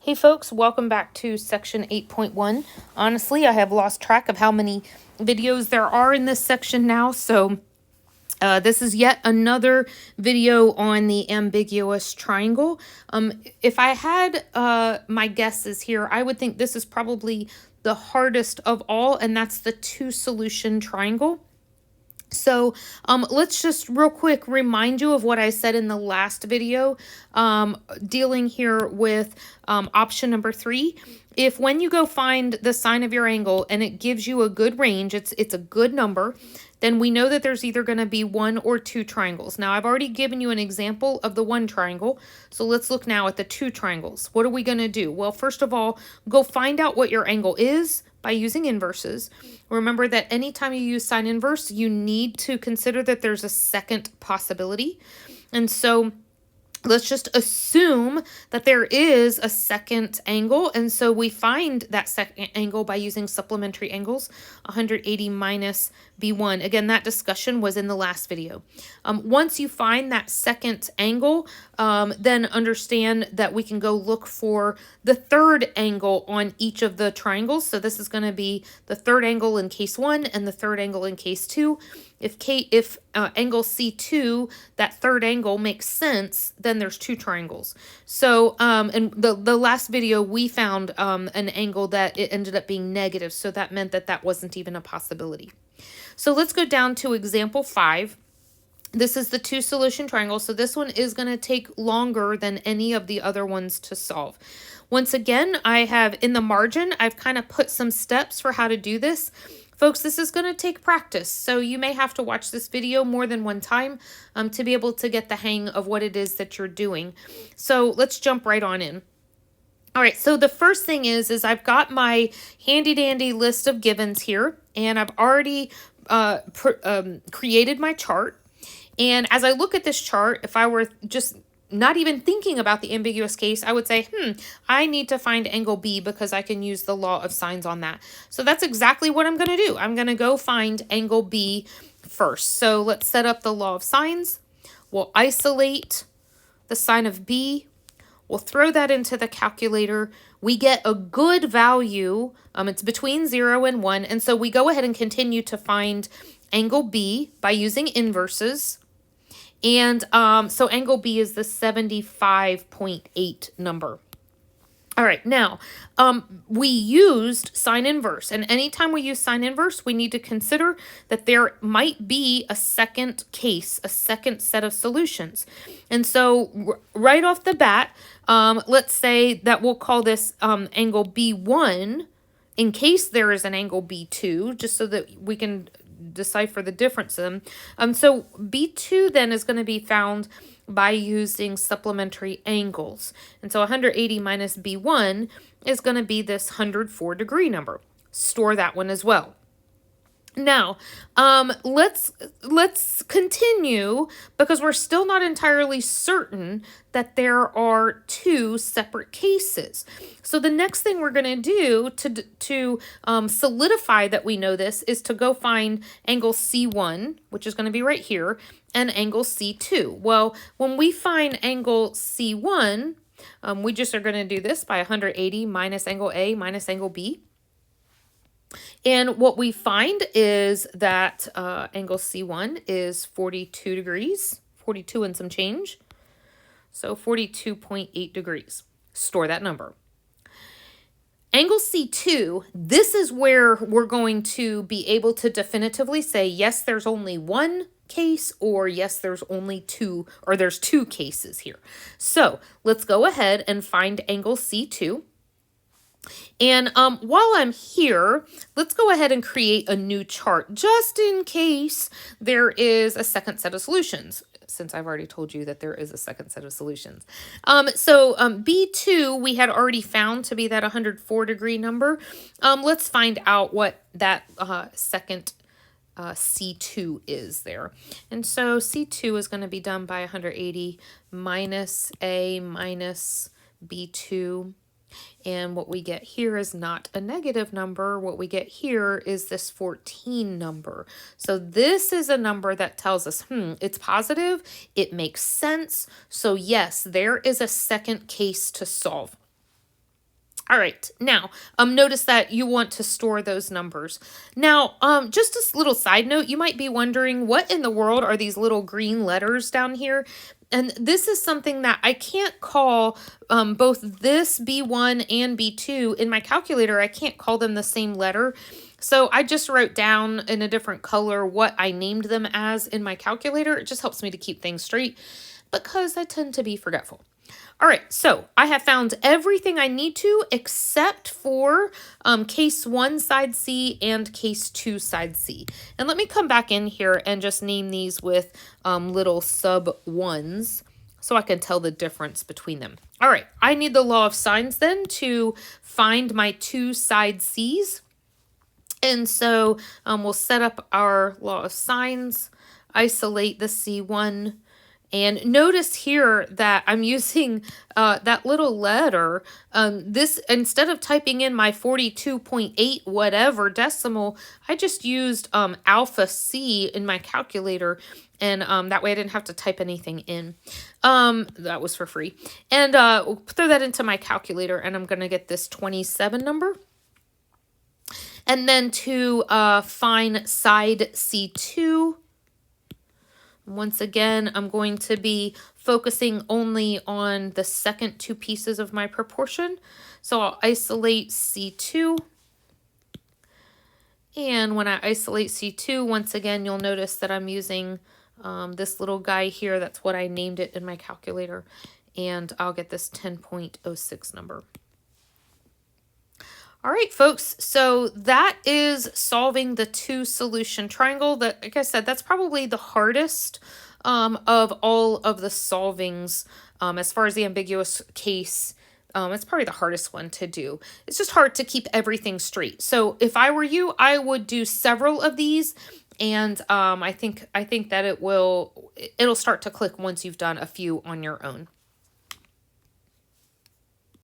Hey folks, welcome back to section 8.1. Honestly, I have lost track of how many videos there are in this section now, so this is yet another video on the ambiguous triangle. If I had my guesses here, I would think this is probably the hardest of all, and that's the two-solution triangle. So let's just real quick remind you of what I said in the last video, dealing here with option number 3. If when you go find the sine of your angle and it gives you a good range, it's a good number, then we know that there's either going to be one or two triangles. Now, I've already given you an example of the one triangle, so let's look now at the two triangles. What are we going to do? Well, first of all, go find out what your angle is by using inverses. Remember that anytime you use sine inverse, you need to consider that there's a second possibility. And so let's just assume that there is a second angle. And so we find that second angle by using supplementary angles, 180 minus B1. Again, that discussion was in the last video. Once you find that second angle, then understand that we can go look for the third angle on each of the triangles. So this is going to be the third angle in case 1 and the third angle in case 2. If angle C2, that third angle, makes sense, then there's two triangles. So in the last video, we found an angle that it ended up being negative. So that meant that that wasn't even a possibility. So let's go down to example 5. This is the two-solution triangle, so this one is going to take longer than any of the other ones to solve. Once again, I have in the margin, I've kind of put some steps for how to do this. Folks, this is going to take practice, so you may have to watch this video more than one time to be able to get the hang of what it is that you're doing. So let's jump right on in. All right, so the first thing is I've got my handy-dandy list of givens here, and I've already created my chart. And as I look at this chart, if I were just not even thinking about the ambiguous case, I would say, I need to find angle B because I can use the law of sines on that. So that's exactly what I'm going to do. I'm going to go find angle B first. So let's set up the law of sines. We'll isolate the sine of B. We'll throw that into the calculator. We get a good value. It's between 0 and 1. And so we go ahead and continue to find angle B by using inverses. And so angle B is the 75.8 number. All right, now we used sine inverse. And anytime we use sine inverse, we need to consider that there might be a second case, a second set of solutions. And so right off the bat, let's say that we'll call this angle B1 in case there is an angle B2, just so that we can decipher the difference in them. So B2 then is going to be found by using supplementary angles. And so 180 minus B1 is going to be this 104 degree number. Store that one as well. Now, let's continue because we're still not entirely certain that there are two separate cases. So the next thing we're going to do to solidify that we know this is to go find angle C1, which is going to be right here, and angle C2. Well, when we find angle C1, we just are going to do this by 180 minus angle A minus angle B. And what we find is that angle C1 is 42 degrees, 42 and some change. So 42.8 degrees. Store that number. Angle C2, this is where we're going to be able to definitively say, yes, there's only one case, or yes, there's only two, or there's two cases here. So let's go ahead and find angle C2. And while I'm here, let's go ahead and create a new chart just in case there is a second set of solutions, since I've already told you that there is a second set of solutions. So B2 we had already found to be that 104 degree number. Let's find out what that second C2 is there. And so C2 is going to be done by 180 minus A minus B2. And what we get here is not a negative number. What we get here is this 14 number. So this is a number that tells us, it's positive, it makes sense. So yes, there is a second case to solve. All right, now, notice that you want to store those numbers. Now, just a little side note, you might be wondering, what in the world are these little green letters down here? And this is something that I can't call both this B1 and B2 in my calculator. I can't call them the same letter. So I just wrote down in a different color what I named them as in my calculator. It just helps me to keep things straight because I tend to be forgetful. All right, so I have found everything I need to except for case 1 side C and case 2 side C. And let me come back in here and just name these with little sub 1s so I can tell the difference between them. All right, I need the law of sines then to find my 2 side C's. And so we'll set up our law of sines, isolate the C1, and notice here that I'm using that little letter. This, instead of typing in my 42.8 whatever decimal, I just used alpha C in my calculator. And that way I didn't have to type anything in. That was for free. And we'll throw that into my calculator, and I'm going to get this 27 number. And then to find side C2, once again, I'm going to be focusing only on the second 2 pieces of my proportion. So I'll isolate C2. And when I isolate C2, once again, you'll notice that I'm using this little guy here. That's what I named it in my calculator. And I'll get this 10.06 number. All right, folks, so that is solving the 2-solution triangle. That, like I said, that's probably the hardest of all of the solvings as far as the ambiguous case. It's probably the hardest one to do. It's just hard to keep everything straight. So if I were you, I would do several of these, and I think that it'll start to click once you've done a few on your own.